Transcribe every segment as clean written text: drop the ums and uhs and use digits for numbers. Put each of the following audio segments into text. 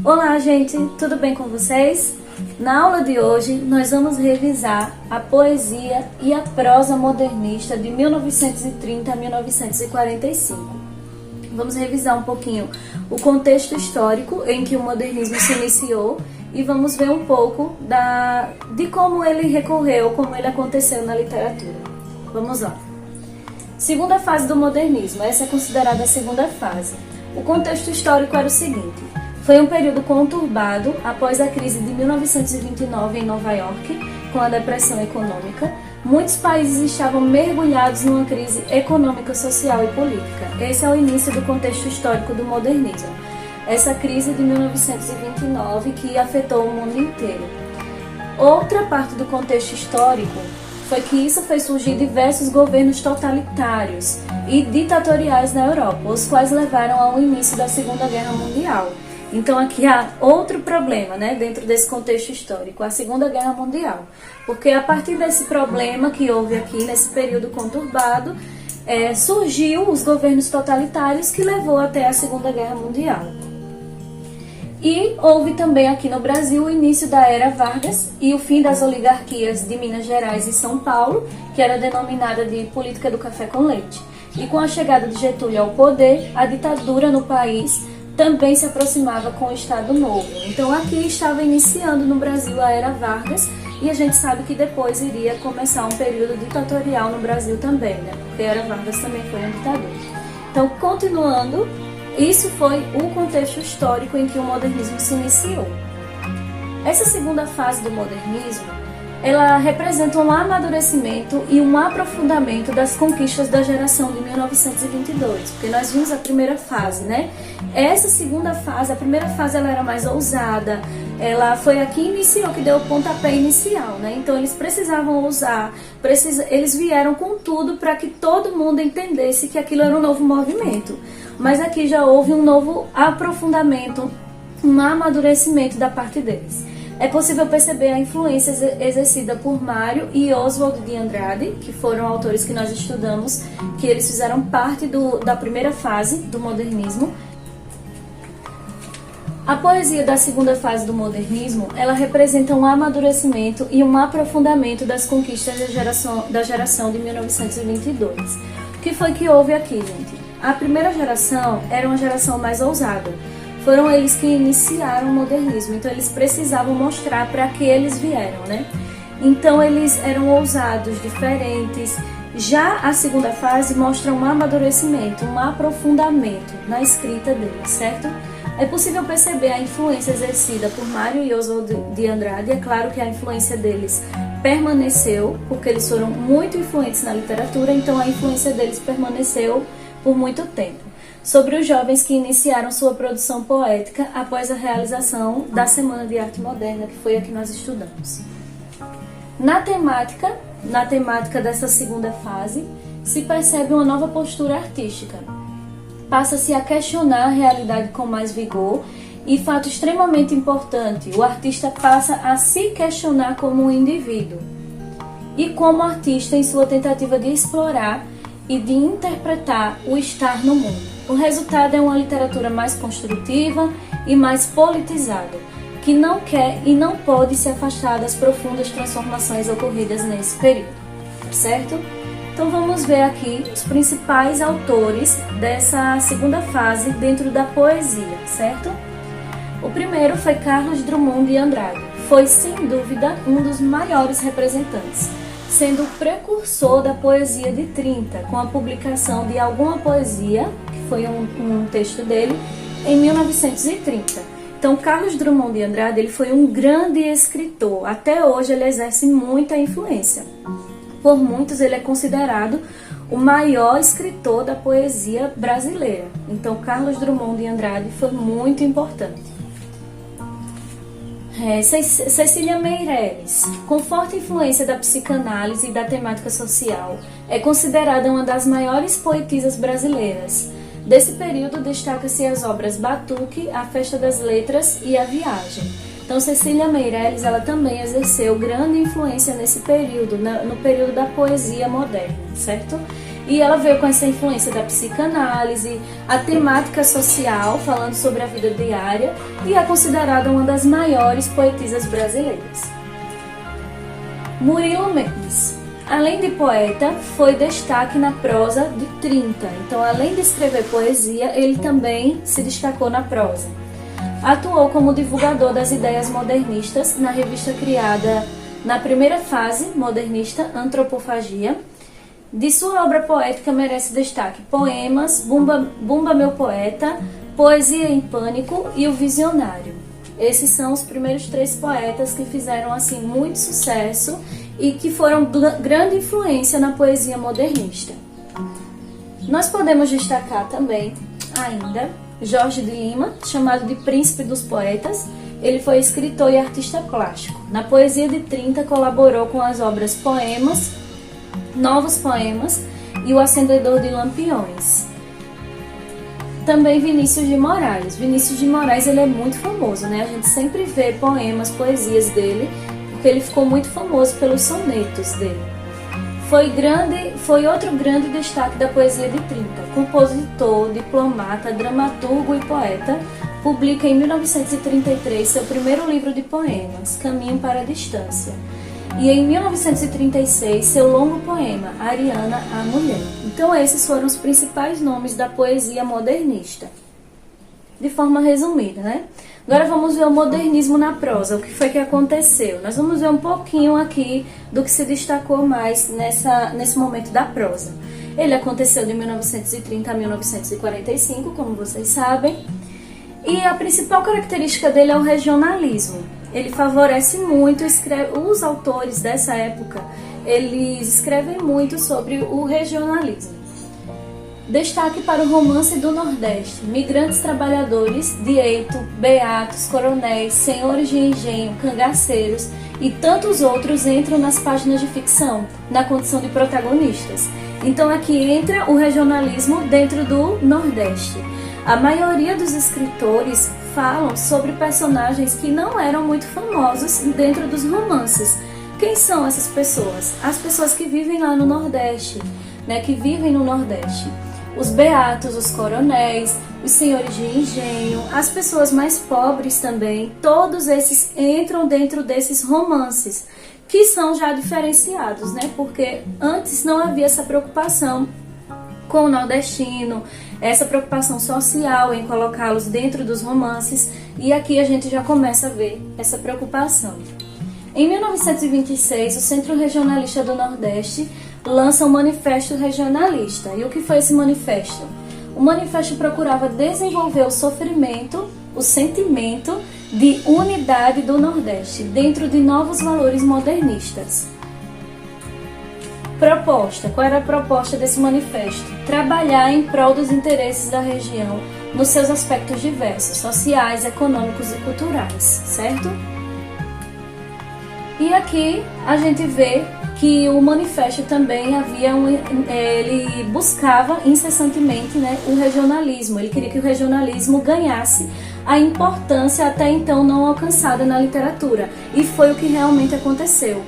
Olá, gente, tudo bem com vocês? Na aula de hoje, nós vamos revisar a poesia e a prosa modernista de 1930 a 1945. Vamos revisar um pouquinho o contexto histórico em que o modernismo se iniciou e vamos ver um pouco de como ele recorreu, como ele aconteceu na literatura. Vamos lá. Segunda fase do modernismo, essa é considerada a segunda fase. O contexto histórico era o seguinte: foi um período conturbado após a crise de 1929 em Nova York, com a depressão econômica. Muitos países estavam mergulhados numa crise econômica, social e política. Esse é o início do contexto histórico do modernismo. Essa crise de 1929 que afetou o mundo inteiro. Outra parte do contexto histórico foi que isso fez surgir diversos governos totalitários e ditatoriais na Europa, os quais levaram ao início da Segunda Guerra Mundial. Então aqui há outro problema, dentro desse contexto histórico, a Segunda Guerra Mundial. Porque a partir desse problema que houve aqui, nesse período conturbado, surgiu os governos totalitários que levou até a Segunda Guerra Mundial. E houve também aqui no Brasil o início da Era Vargas e o fim das oligarquias de Minas Gerais e São Paulo, que era denominada de política do café com leite. E com a chegada de Getúlio ao poder, a ditadura no país também se aproximava com o Estado Novo. Então aqui estava iniciando no Brasil a Era Vargas e a gente sabe que depois iria começar um período ditatorial no Brasil também, porque a Era Vargas também foi um ditador. Então, continuando, isso foi o contexto histórico em que o modernismo se iniciou. Essa segunda fase do modernismo, ela representa um amadurecimento e um aprofundamento das conquistas da geração de 1922, porque nós vimos a primeira fase, Essa segunda fase, a primeira fase, ela era mais ousada, ela foi aqui iniciou, que deu o pontapé inicial, Então eles precisavam ousar, eles vieram com tudo para que todo mundo entendesse que aquilo era um novo movimento. Mas aqui já houve um novo aprofundamento, um amadurecimento da parte deles. É possível perceber a influência exercida por Mário e Oswald de Andrade, que foram autores que nós estudamos, que eles fizeram parte da primeira fase do modernismo. A poesia da segunda fase do modernismo, ela representa um amadurecimento e um aprofundamento das conquistas da geração de 1922. O que foi que houve aqui, gente? A primeira geração era uma geração mais ousada. Foram eles que iniciaram o modernismo, então eles precisavam mostrar para que eles vieram, Então eles eram ousados, diferentes. Já a segunda fase mostra um amadurecimento, um aprofundamento na escrita deles, certo? É possível perceber a influência exercida por Mário e Oswald de Andrade. É claro que a influência deles permaneceu, porque eles foram muito influentes na literatura, então a influência deles permaneceu por muito tempo. Sobre os jovens que iniciaram sua produção poética após a realização da Semana de Arte Moderna, que foi a que nós estudamos. Na temática dessa segunda fase, se percebe uma nova postura artística. Passa-se a questionar a realidade com mais vigor e, fato extremamente importante, o artista passa a se questionar como um indivíduo e como artista em sua tentativa de explorar e de interpretar o estar no mundo. O resultado é uma literatura mais construtiva e mais politizada, que não quer e não pode se afastar das profundas transformações ocorridas nesse período, certo? Então vamos ver aqui os principais autores dessa segunda fase dentro da poesia, certo? O primeiro foi Carlos Drummond de Andrade. Foi, sem dúvida, um dos maiores representantes, sendo o precursor da poesia de 30, com a publicação de Alguma Poesia, que foi um texto dele, em 1930. Então, Carlos Drummond de Andrade, ele foi um grande escritor. Até hoje ele exerce muita influência. Por muitos, ele é considerado o maior escritor da poesia brasileira. Então, Carlos Drummond de Andrade foi muito importante. Cecília Meirelles, com forte influência da psicanálise e da temática social, é considerada uma das maiores poetisas brasileiras. Desse período destaca-se as obras Batuque, A Festa das Letras e A Viagem. Então, Cecília Meirelles, ela também exerceu grande influência nesse período, no período da poesia moderna, certo? E ela veio com essa influência da psicanálise, a temática social, falando sobre a vida diária, e é considerada uma das maiores poetisas brasileiras. Murilo Mendes. Além de poeta, foi destaque na prosa de 30. Então, além de escrever poesia, ele também se destacou na prosa. Atuou como divulgador das ideias modernistas na revista criada na primeira fase modernista, Antropofagia. De sua obra poética merece destaque poemas, Bumba Meu Poeta, Poesia em Pânico e O Visionário. Esses são os primeiros 3 poetas que fizeram assim muito sucesso e que foram grande influência na poesia modernista. Nós podemos destacar também ainda Jorge de Lima, chamado de Príncipe dos Poetas. Ele foi escritor e artista plástico. Na poesia de 30 colaborou com as obras Poemas, Novos Poemas e O Acendedor de Lampiões. Também Vinícius de Moraes. Vinícius de Moraes ele é muito famoso, né? A gente sempre vê poemas, poesias dele, porque ele ficou muito famoso pelos sonetos dele. Foi outro grande destaque da poesia de 30. Compositor, diplomata, dramaturgo e poeta, publica em 1933 seu primeiro livro de poemas, Caminho para a Distância. E em 1936, seu longo poema, Ariana, a Mulher. Então esses foram os principais nomes da poesia modernista. De forma resumida, né? Agora vamos ver o modernismo na prosa, o que foi que aconteceu. Nós vamos ver um pouquinho aqui do que se destacou mais nesse momento da prosa. Ele aconteceu de 1930 a 1945, como vocês sabem. E a principal característica dele é o regionalismo. Ele favorece muito, os autores dessa época, eles escrevem muito sobre o regionalismo. Destaque para o romance do Nordeste, migrantes trabalhadores, Dieito, beatos, coronéis, senhores de engenho, cangaceiros e tantos outros entram nas páginas de ficção, na condição de protagonistas. Então aqui entra o regionalismo dentro do Nordeste. A maioria dos escritores falam sobre personagens que não eram muito famosos dentro dos romances. Quem são essas pessoas? As pessoas que vivem lá no Nordeste, né, que vivem no Nordeste. Os beatos, os coronéis, os senhores de engenho, as pessoas mais pobres também, todos esses entram dentro desses romances, que são já diferenciados, né? Porque antes não havia essa preocupação com o nordestino, essa preocupação social em colocá-los dentro dos romances, e aqui a gente já começa a ver essa preocupação. Em 1926, o Centro Regionalista do Nordeste lança o Manifesto Regionalista. E o que foi esse manifesto? O manifesto procurava desenvolver o sentimento de unidade do Nordeste, dentro de novos valores modernistas. Proposta. Qual era a proposta desse manifesto? Trabalhar em prol dos interesses da região nos seus aspectos diversos, sociais, econômicos e culturais, certo? E aqui a gente vê que o manifesto também ele buscava incessantemente, né, o regionalismo. Ele queria que o regionalismo ganhasse a importância até então não alcançada na literatura. E foi o que realmente aconteceu.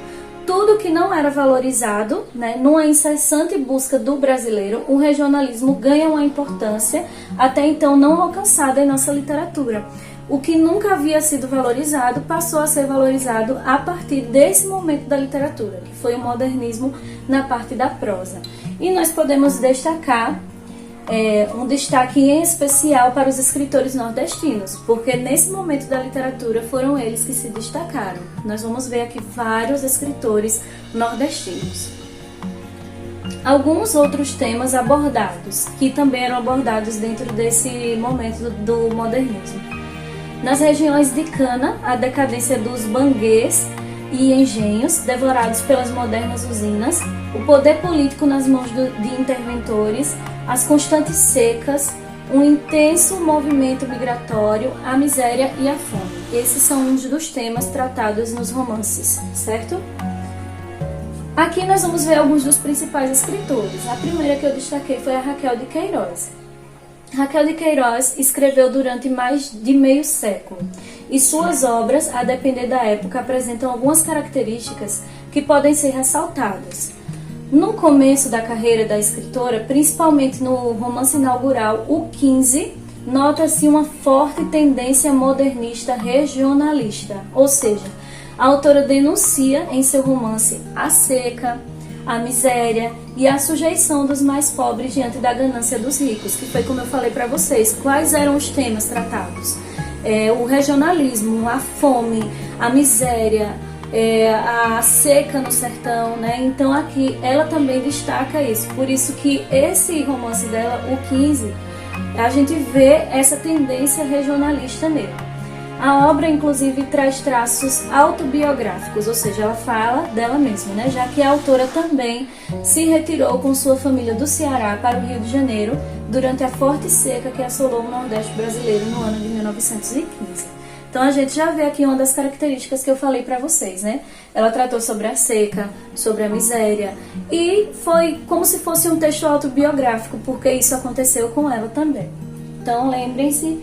Tudo que não era valorizado, né, numa incessante busca do brasileiro, o regionalismo ganha uma importância até então não alcançada em nossa literatura. O que nunca havia sido valorizado passou a ser valorizado a partir desse momento da literatura, que foi o modernismo na parte da prosa. E nós podemos destacar um destaque em especial para os escritores nordestinos, porque nesse momento da literatura foram eles que se destacaram. Nós vamos ver aqui vários escritores nordestinos. Alguns outros temas abordados, que também eram abordados dentro desse momento do modernismo. Nas regiões de cana, a decadência dos banguês e engenhos, devorados pelas modernas usinas, o poder político nas mãos de interventores, as constantes secas, um intenso movimento migratório, a miséria e a fome. Esses são uns dos temas tratados nos romances, certo? Aqui nós vamos ver alguns dos principais escritores. A primeira que eu destaquei foi a Raquel de Queiroz. Raquel de Queiroz escreveu durante mais de meio século, e suas obras, a depender da época, apresentam algumas características que podem ser ressaltadas. No começo da carreira da escritora, principalmente no romance inaugural, o 15, nota-se uma forte tendência modernista regionalista, ou seja, a autora denuncia em seu romance a seca, a miséria e a sujeição dos mais pobres diante da ganância dos ricos, que foi como eu falei para vocês. Quais eram os temas tratados? O regionalismo, a fome, a miséria, a seca no sertão, né? Então aqui ela também destaca isso. Por isso que esse romance dela, o 15, a gente vê essa tendência regionalista nele. A obra, inclusive, traz traços autobiográficos, ou seja, ela fala dela mesma, né? Já que a autora também se retirou com sua família do Ceará para o Rio de Janeiro durante a forte seca que assolou o Nordeste brasileiro no ano de 1915. Então a gente já vê aqui uma das características que eu falei para vocês, né? Ela tratou sobre a seca, sobre a miséria, e foi como se fosse um texto autobiográfico, porque isso aconteceu com ela também. Então lembrem-se,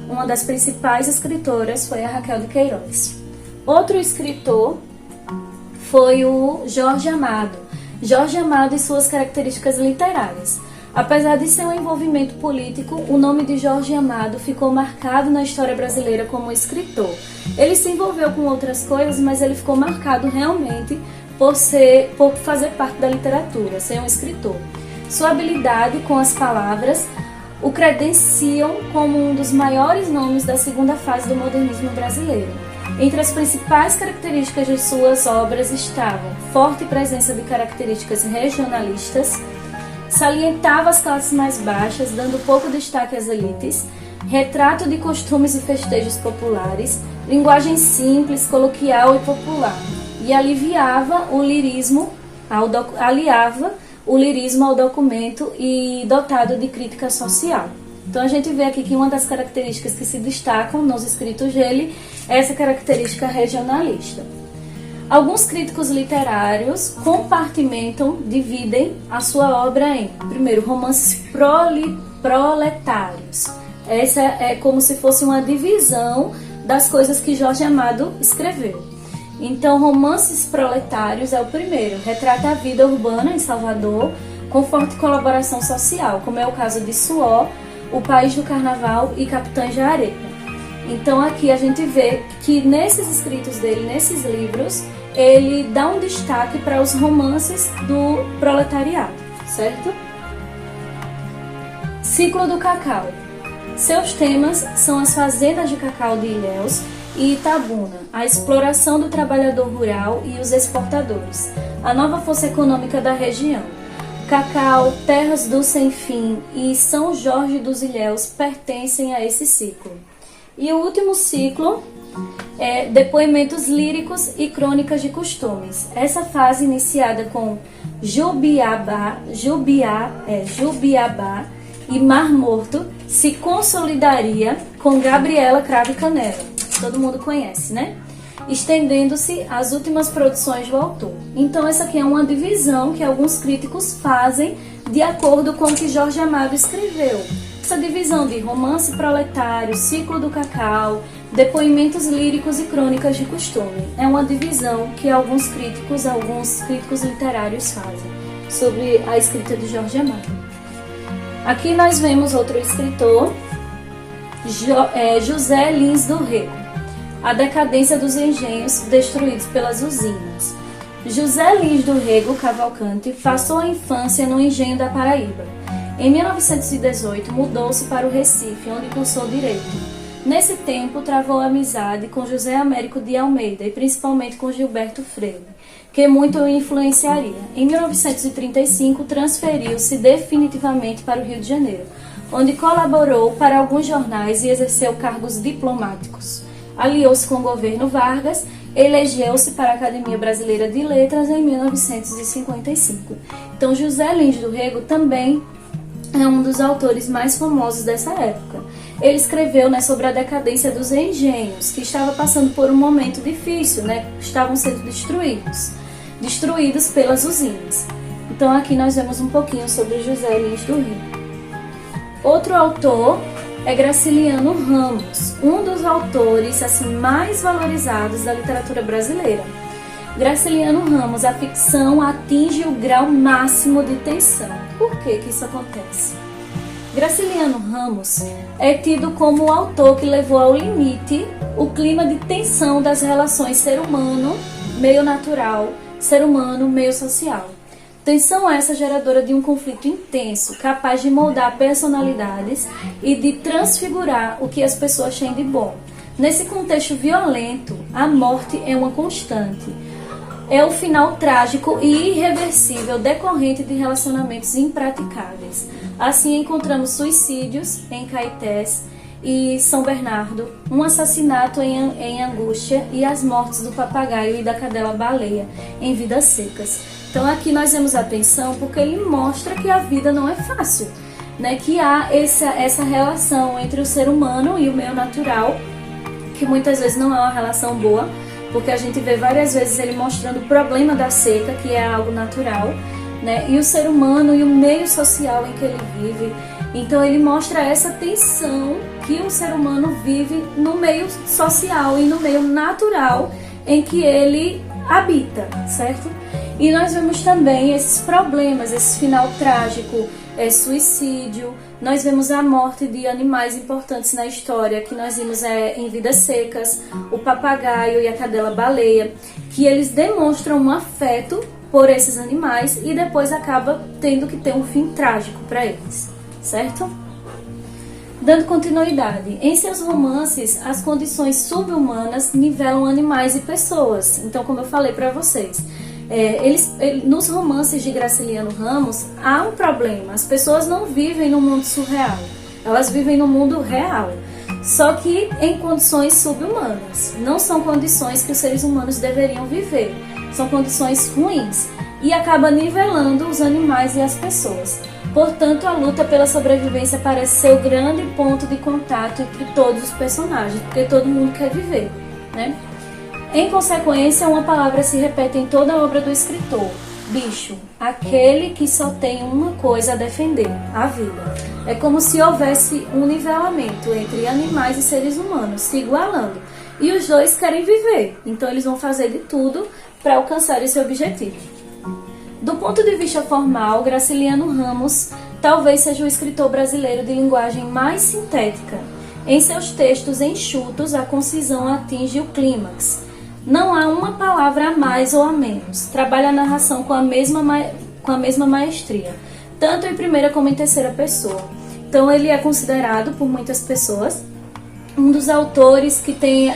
uma das principais escritoras foi a Raquel de Queiroz. Outro escritor foi o Jorge Amado. Jorge Amado e suas características literárias. Apesar de seu envolvimento político, o nome de Jorge Amado ficou marcado na história brasileira como escritor. Ele se envolveu com outras coisas, mas ele ficou marcado realmente por fazer parte da literatura, ser um escritor. Sua habilidade com as palavras o credenciam como um dos maiores nomes da segunda fase do modernismo brasileiro. Entre as principais características de suas obras estavam forte presença de características regionalistas, salientava as classes mais baixas, dando pouco destaque às elites, retrato de costumes e festejos populares, linguagem simples, coloquial e popular, e aliava o lirismo ao documento e dotado de crítica social. Então a gente vê aqui que uma das características que se destacam nos escritos dele é essa característica regionalista. Alguns críticos literários dividem a sua obra em, primeiro, romances proletários. Essa é como se fosse uma divisão das coisas que Jorge Amado escreveu. Então, Romances Proletários é o primeiro, retrata a vida urbana em Salvador com forte colaboração social, como é o caso de Suor, O País do Carnaval e Capitães de Areia. Então aqui a gente vê que nesses escritos dele, nesses livros, ele dá um destaque para os romances do proletariado, certo? Ciclo do Cacau. Seus temas são as fazendas de cacau de Ilhéus e Itabuna, a exploração do trabalhador rural e os exportadores, a nova força econômica da região. Cacau, Terras do Sem Fim e São Jorge dos Ilhéus pertencem a esse ciclo. E o último ciclo é Depoimentos Líricos e Crônicas de Costumes. Essa fase, iniciada com Jubiabá e Mar Morto, se consolidaria com Gabriela Cravo e Canela. Todo mundo conhece, né? Estendendo-se às últimas produções do autor. Então essa aqui é uma divisão que alguns críticos fazem de acordo com o que Jorge Amado escreveu. Essa divisão de romance proletário, ciclo do cacau, depoimentos líricos e crônicas de costume. É uma divisão que alguns críticos literários fazem sobre a escrita de Jorge Amado. Aqui nós vemos outro escritor, José Lins do Rego. A decadência dos engenhos destruídos pelas usinas. José Lins do Rego Cavalcante passou a infância no engenho da Paraíba. Em 1918, mudou-se para o Recife, onde cursou Direito. Nesse tempo, travou amizade com José Américo de Almeida e principalmente com Gilberto Freire, que muito o influenciaria. Em 1935, transferiu-se definitivamente para o Rio de Janeiro, onde colaborou para alguns jornais e exerceu cargos diplomáticos. Aliou-se com o governo Vargas, elegeu-se para a Academia Brasileira de Letras em 1955. Então, José Lins do Rego também é um dos autores mais famosos dessa época. Ele escreveu, sobre a decadência dos engenhos, que estava passando por um momento difícil, estavam sendo destruídos pelas usinas. Então aqui nós vemos um pouquinho sobre José Lins do Rego. Outro autor é Graciliano Ramos, um dos autores mais valorizados da literatura brasileira. Graciliano Ramos, a ficção atinge o grau máximo de tensão. Por que isso acontece? Graciliano Ramos é tido como o autor que levou ao limite o clima de tensão das relações ser humano, meio natural, ser humano, meio social. Tensão essa geradora de um conflito intenso, capaz de moldar personalidades e de transfigurar o que as pessoas têm de bom. Nesse contexto violento, a morte é uma constante. É o final trágico e irreversível decorrente de relacionamentos impraticáveis. Assim, encontramos suicídios em Caetés e São Bernardo, um assassinato em Angústia e as mortes do papagaio e da cadela baleia em Vidas Secas. Então aqui nós vemos a tensão porque ele mostra que a vida não é fácil, né? Que há essa relação entre o ser humano e o meio natural, que muitas vezes não é uma relação boa, porque a gente vê várias vezes ele mostrando o problema da seca, que é algo natural, né? E o ser humano e o meio social em que ele vive. Então ele mostra essa tensão que o ser humano vive no meio social e no meio natural em que ele habita, certo? E nós vemos também esses problemas, esse final trágico, suicídio. Nós vemos a morte de animais importantes na história, que nós vimos em Vidas Secas, o papagaio e a cadela baleia, que eles demonstram um afeto por esses animais e depois acaba tendo que ter um fim trágico para eles, certo? Dando continuidade, em seus romances, as condições subhumanas nivelam animais e pessoas. Então, como eu falei para vocês, nos romances de Graciliano Ramos há um problema. As pessoas não vivem no mundo surreal, elas vivem no mundo real, só que em condições subhumanas. Não são condições que os seres humanos deveriam viver, são condições ruins e acaba nivelando os animais e as pessoas. Portanto, a luta pela sobrevivência parece ser o grande ponto de contato entre todos os personagens, porque todo mundo quer viver, né? Em consequência, uma palavra se repete em toda a obra do escritor: bicho, aquele que só tem uma coisa a defender, a vida. É como se houvesse um nivelamento entre animais e seres humanos, se igualando. E os dois querem viver, então eles vão fazer de tudo para alcançar esse objetivo. Do ponto de vista formal, Graciliano Ramos talvez seja o escritor brasileiro de linguagem mais sintética. Em seus textos enxutos, a concisão atinge o clímax. Não há uma palavra a mais ou a menos. Trabalha a narração com a mesma maestria, tanto em primeira como em terceira pessoa. Então ele é considerado por muitas pessoas um dos autores que tem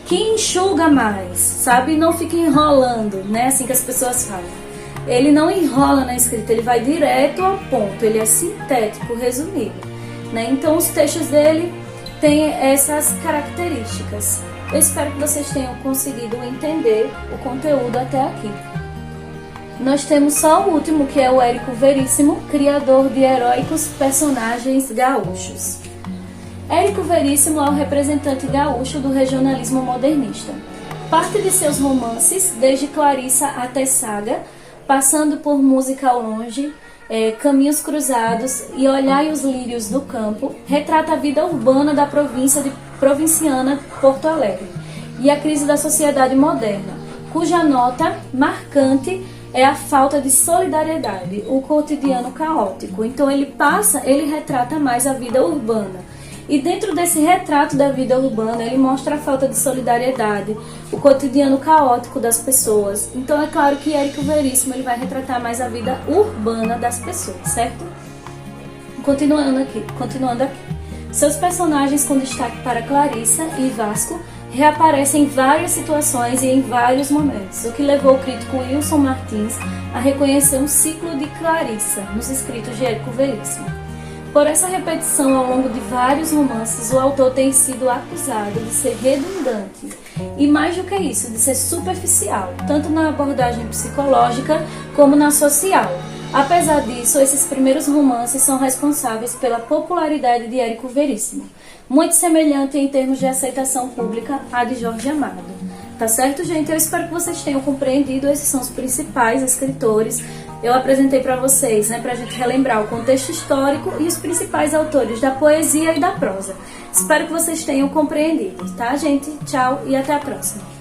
que enxuga mais, sabe? Não fica enrolando, né? Assim que as pessoas falam. Ele não enrola na escrita, ele vai direto ao ponto. Ele é sintético, resumido, né? Então os textos dele têm essas características. Eu espero que vocês tenham conseguido entender o conteúdo até aqui. Nós temos só o último, que é o Érico Veríssimo, criador de heróicos personagens gaúchos. Érico Veríssimo é o representante gaúcho do regionalismo modernista. Parte de seus romances, desde Clarissa até Saga, passando por Música ao Longe, Caminhos Cruzados e Olhai os Lírios do Campo, retrata a vida urbana da provinciana Porto Alegre e a crise da sociedade moderna, cuja nota marcante é a falta de solidariedade, o cotidiano caótico. Então ele retrata mais a vida urbana. E dentro desse retrato da vida urbana, ele mostra a falta de solidariedade, o cotidiano caótico das pessoas. Então é claro que Érico Veríssimo ele vai retratar mais a vida urbana das pessoas, certo? Continuando aqui. Seus personagens com destaque para Clarissa e Vasco reaparecem em várias situações e em vários momentos, o que levou o crítico Wilson Martins a reconhecer um ciclo de Clarissa nos escritos de Érico Veríssimo. Por essa repetição ao longo de vários romances, o autor tem sido acusado de ser redundante e, mais do que isso, de ser superficial, tanto na abordagem psicológica como na social. Apesar disso, esses primeiros romances são responsáveis pela popularidade de Érico Veríssimo, muito semelhante em termos de aceitação pública à de Jorge Amado. Tá certo, gente? Eu espero que vocês tenham compreendido. Esses são os principais escritores. Eu apresentei para vocês, né, pra gente relembrar o contexto histórico e os principais autores da poesia e da prosa. Espero que vocês tenham compreendido, tá, gente? Tchau e até a próxima.